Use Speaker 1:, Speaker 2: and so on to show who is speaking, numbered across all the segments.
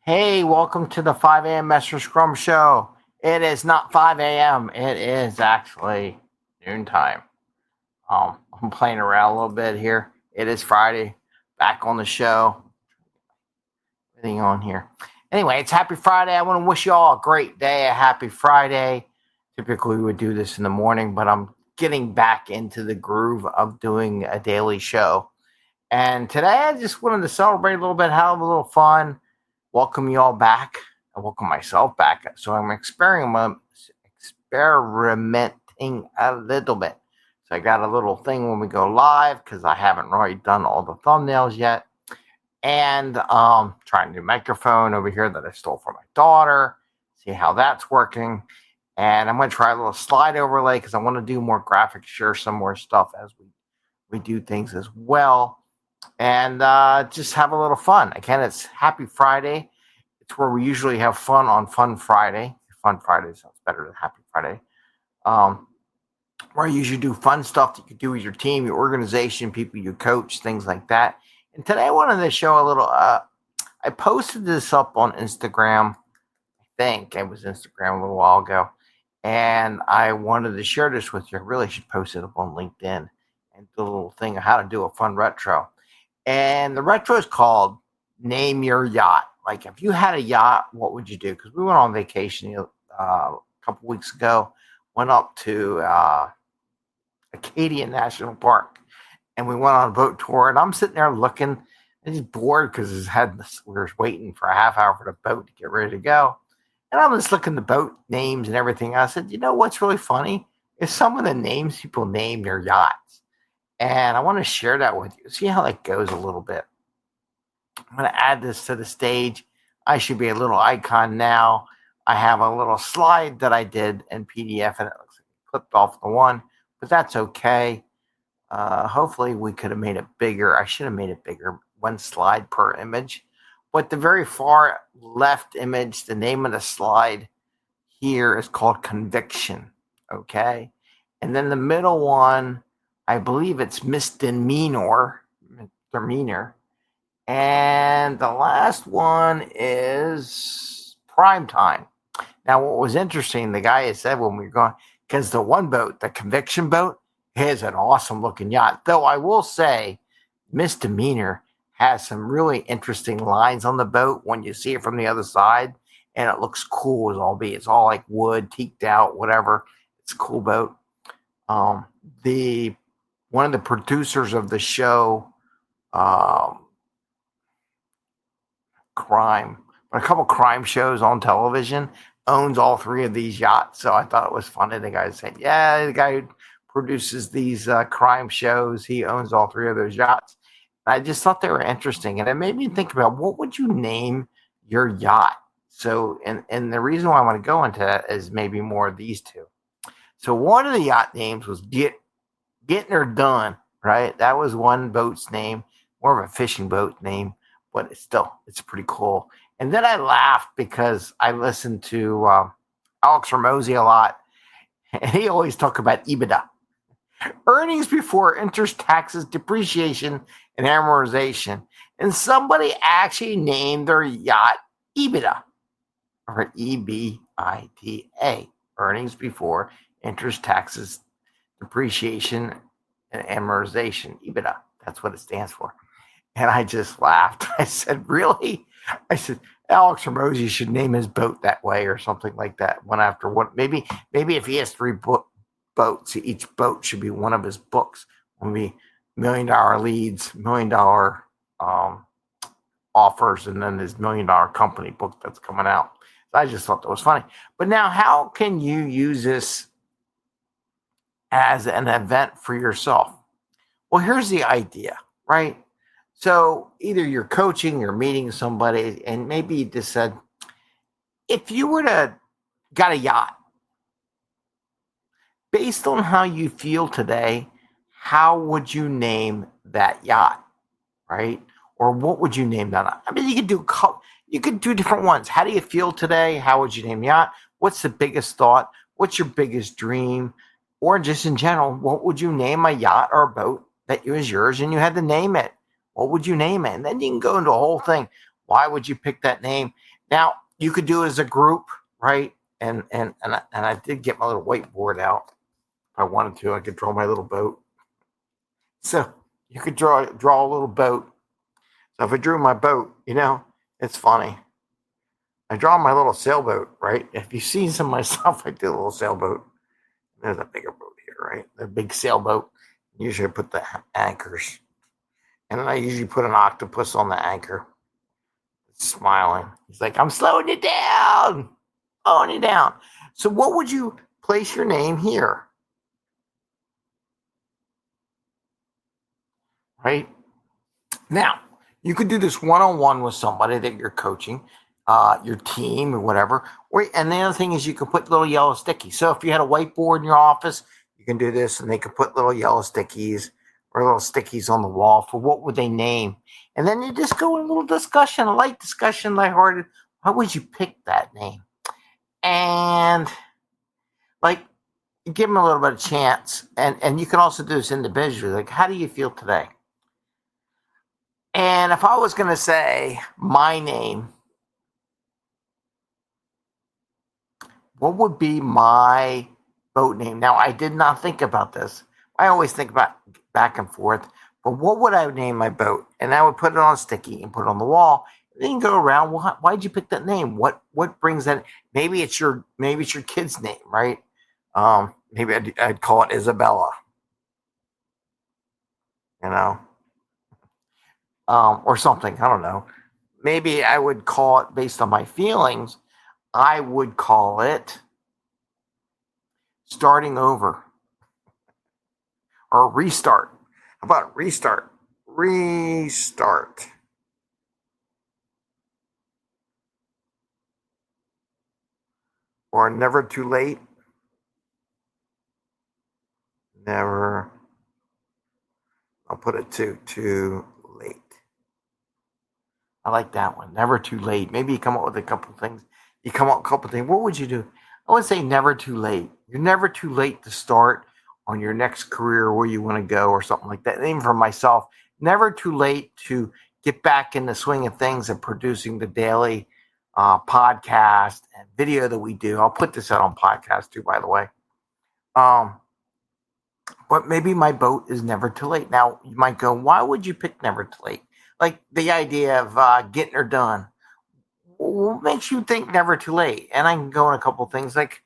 Speaker 1: Hey, welcome to the 5 a.m. Mester Scrum Show. It is not 5 a.m. It is actually noontime. I'm playing around a little bit here. It is Friday. Back on the show. Everything on here. Anyway, it's Happy Friday. I want to wish you all a great day. A happy Friday. Typically, we would do this in the morning, but I'm getting back into the groove of doing a daily show. And today, I just wanted to celebrate a little bit, have a little fun. Welcome you all back. I welcome myself back. So I'm experimenting a little bit. So I got a little thing when we go live because I haven't really done all the thumbnails yet. And trying to do microphone over here that I stole from my daughter. See how that's working. And I'm going to try a little slide overlay because I want to do more graphics, share some more stuff as we do things as well. And just have a little fun. Again, it's Happy Friday. It's where we usually have fun on Fun Friday. Fun Friday sounds better than Happy Friday. Where I usually do fun stuff that you can do with your team, your organization, people you coach, things like that. And today I wanted to show a little, I posted this up on Instagram. I think it was Instagram a little while ago. And I wanted to share this with you. I really should post it up on LinkedIn and the little thing of how to do a fun retro. And the retro is called Name Your Yacht. Like if you had a yacht, what would you do? Because we went on vacation a couple weeks ago, went up to Acadia National Park, and we went on a boat tour. And I'm sitting there looking, and he's bored because we were waiting for a half hour for the boat to get ready to go. And I'm just looking at the boat names and everything. I said, you know what's really funny is some of the names people name their yachts. And I want to share that with you. See how that goes a little bit. I'm going to add this to the stage. I should be a little icon now. I have a little slide that I did in PDF, and it looks like it clipped off the one, but that's okay. Hopefully, we could have made it bigger. I should have made it bigger, one slide per image. But the very far left image, the name of the slide here is called Conviction, okay? And then the middle one, I believe it's misdemeanor. And the last one is Prime Time. Now, what was interesting, the guy had said when we were going, because the one boat, the Conviction boat, is an awesome looking yacht. Though I will say, Misdemeanor has some really interesting lines on the boat when you see it from the other side, and it looks cool as all be. It's all like wood, teaked out, whatever. It's a cool boat. One of the producers of the show, crime, but a couple crime shows on television, owns all three of these yachts. So I thought it was funny. The guy said, yeah, the guy who produces these crime shows, he owns all three of those yachts. And I just thought they were interesting. And it made me think about what would you name your yacht? So, and the reason why I want to go into that is maybe more of these two. So one of the yacht names was Getting Her Done, right? That was one boat's name, more of a fishing boat name, but it's pretty cool. And then I laughed because I listened to Alex Ramosi a lot, and he always talked about EBITDA, earnings before interest, taxes, depreciation, and amortization. And somebody actually named their yacht EBITDA, or EBITA, earnings before interest, taxes, depreciation, and amortization. EBITDA, that's what it stands for. And I just laughed. I said, really? I said, Alex Ramosi should name his boat that way or something like that. One after one. Maybe if he has three boats, each boat should be one of his books. Will be $1 million leads, $1 million offers, and then his $1 million company book that's coming out. So I just thought that was funny. But now, how can you use this as an event for yourself? Well, here's the idea, right? So either you're coaching, you're meeting somebody, and maybe you just said, if you were to got a yacht, based on how you feel today, how would you name that yacht, right? Or what would you name that? I mean, you could do different ones. How do you feel today? How would you name the yacht? What's the biggest thought? What's your biggest dream? Or just in general, what would you name a yacht or a boat that was yours and you had to name it? What would you name it? And then you can go into a whole thing. Why would you pick that name? Now, you could do it as a group, right? And I did get my little whiteboard out. If I wanted to, I could draw my little boat. So you could draw a little boat. So if I drew my boat, it's funny. I draw my little sailboat, right? If you've seen some of my stuff, I did a little sailboat. There's a bigger boat here, right? The big sailboat. Usually I put the anchors. And then I usually put an octopus on the anchor. Smiling. He's like, I'm slowing it down. Slowing it down. So what would you place your name here? Right? Now, you could do this one-on-one with somebody that you're coaching, your team or whatever. And the other thing is you can put little yellow stickies. So if you had a whiteboard in your office, you can do this, and they could put little yellow stickies or little stickies on the wall for what would they name. And then you just go in a little discussion, a light discussion, lighthearted. How would you pick that name? And give them a little bit of chance. And you can also do this individually. Like, how do you feel today? And if I was going to say my name, what would be my boat name? Now, I did not think about this. I always think about back and forth. But what would I name my boat? And I would put it on a sticky and put it on the wall. And then you go around. Well, why'd you pick that name? What brings that? Maybe it's your kid's name, right? Maybe I'd call it Isabella. Or something. I don't know. Maybe I would call it based on my feelings. I would call it starting over or restart. How about restart? Restart. Or never too late. Never. I'll put it too late. I like that one. Never too late. Maybe you come up with a couple things. What would you do? I would say never too late. You're never too late to start on your next career where you want to go or something like that. And even for myself, never too late to get back in the swing of things and producing the daily podcast and video that we do. I'll put this out on podcast too, by the way. But maybe my boat is never too late. Now, you might go, why would you pick never too late? Like the idea of getting her done. What makes you think never too late? And I can go in a couple of things like,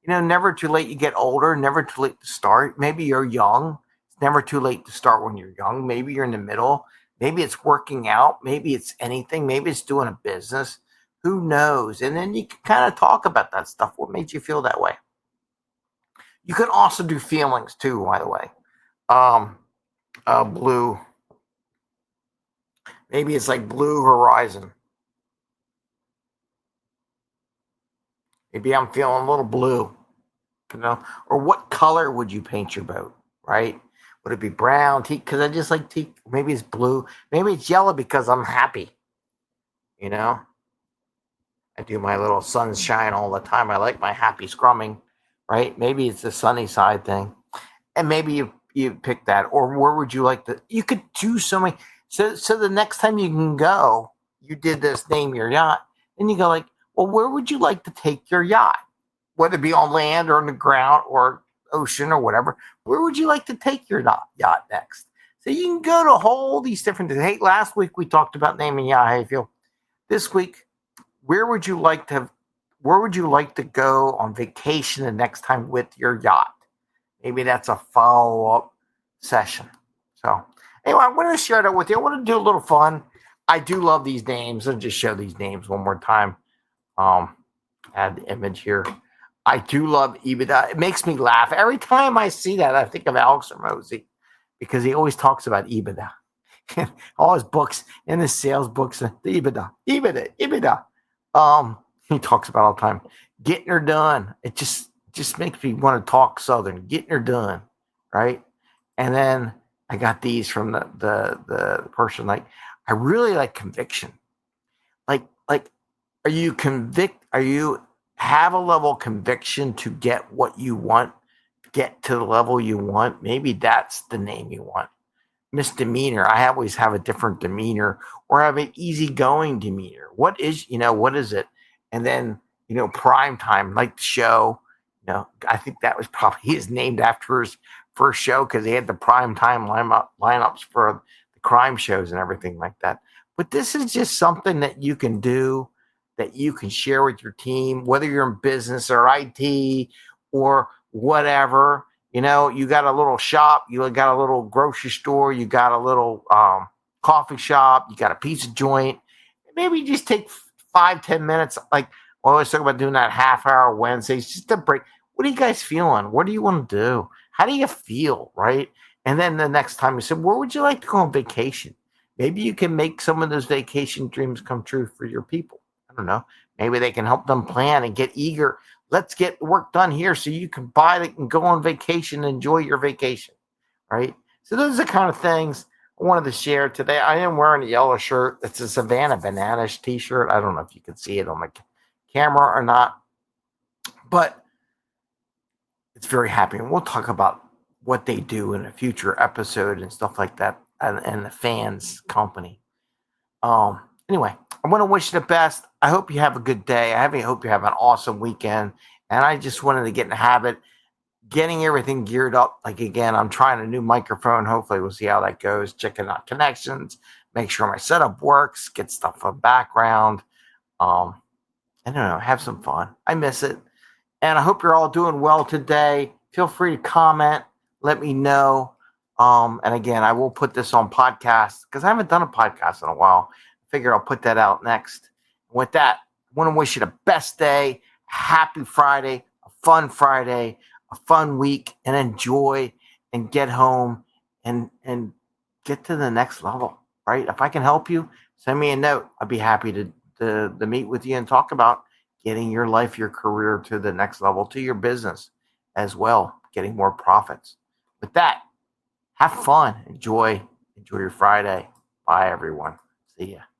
Speaker 1: never too late. You get older, never too late to start. Maybe you're young. It's never too late to start when you're young. Maybe you're in the middle. Maybe it's working out. Maybe it's anything. Maybe it's doing a business. Who knows? And then you can kind of talk about that stuff. What made you feel that way? You can also do feelings too, by the way. Blue. Maybe it's like blue horizon. Maybe I'm feeling a little blue, Or what color would you paint your boat, right? Would it be brown, teak? Because I just like teak. Maybe it's blue. Maybe it's yellow because I'm happy, I do my little sunshine all the time. I like my happy scrumming, right? Maybe it's the sunny side thing. And maybe you pick that. Or where would you like to? You could do so many. So the next time you can go, you did this, name your yacht. And you go like, well, where would you like to take your yacht? Whether it be on land or on the ground or ocean or whatever, where would you like to take your yacht next? So you can go to all these different things. Hey, last week we talked about naming yacht. How you feel? This week, where would you like to go on vacation the next time with your yacht? Maybe that's a follow-up session. So anyway, I'm going to share that with you. I want to do a little fun. I do love these names. I'll just show these names one more time. Add the image here. I do love EBITDA. It makes me laugh. Every time I see that, I think of Alex Hormozi because he always talks about EBITDA. All his books and his sales books, the EBITDA. He talks about all the time. Getting her done. It just makes me want to talk Southern. Getting her done, right? And then I got these from the person. Like, I really like conviction. Like, are you have a level of conviction to get what you want, get to the level you want? Maybe that's the name you want. misdemeanor. I always have a different demeanor, or I have an easygoing demeanor. What is it? And then prime time, like the show. I think that was probably is named after his first show because he had the prime time lineups for the crime shows and everything like that. But this is just something that you can do, that you can share with your team, whether you're in business or IT or whatever. You got a little shop, you got a little grocery store, you got a little coffee shop, you got a pizza joint. Maybe just take 5-10 minutes. Like I always talk about doing that half-hour Wednesdays, just to break. What are you guys feeling? What do you want to do? How do you feel, right? And then the next time you say, where would you like to go on vacation? Maybe you can make some of those vacation dreams come true for your people. I don't know. Maybe they can help them plan and get eager. Let's get work done here so you can buy it and go on vacation and enjoy your vacation, right? So those are the kind of things I wanted to share today. I am wearing a yellow shirt. It's a Savannah Bananas t-shirt. I don't know if you can see it on my camera or not, but it's very happy. And we'll talk about what they do in a future episode and stuff like that, and the fans company. Anyway, I want to wish you the best. I hope you have a good day. I hope you have an awesome weekend. And I just wanted to get in the habit, getting everything geared up. Like, again, I'm trying a new microphone. Hopefully we'll see how that goes. Checking out connections, make sure my setup works, get stuff for background. I don't know, have some fun. I miss it. And I hope you're all doing well today. Feel free to comment. Let me know. And again, I will put this on podcast because I haven't done a podcast in a while. I figure I'll put that out next. With that, I want to wish you the best day. Happy Friday, a fun week, and enjoy and get home and get to the next level, right? If I can help you, send me a note. I'd be happy to meet with you and talk about getting your life, your career to the next level, to your business as well, getting more profits. With that, have fun. Enjoy your Friday. Bye, everyone. See ya.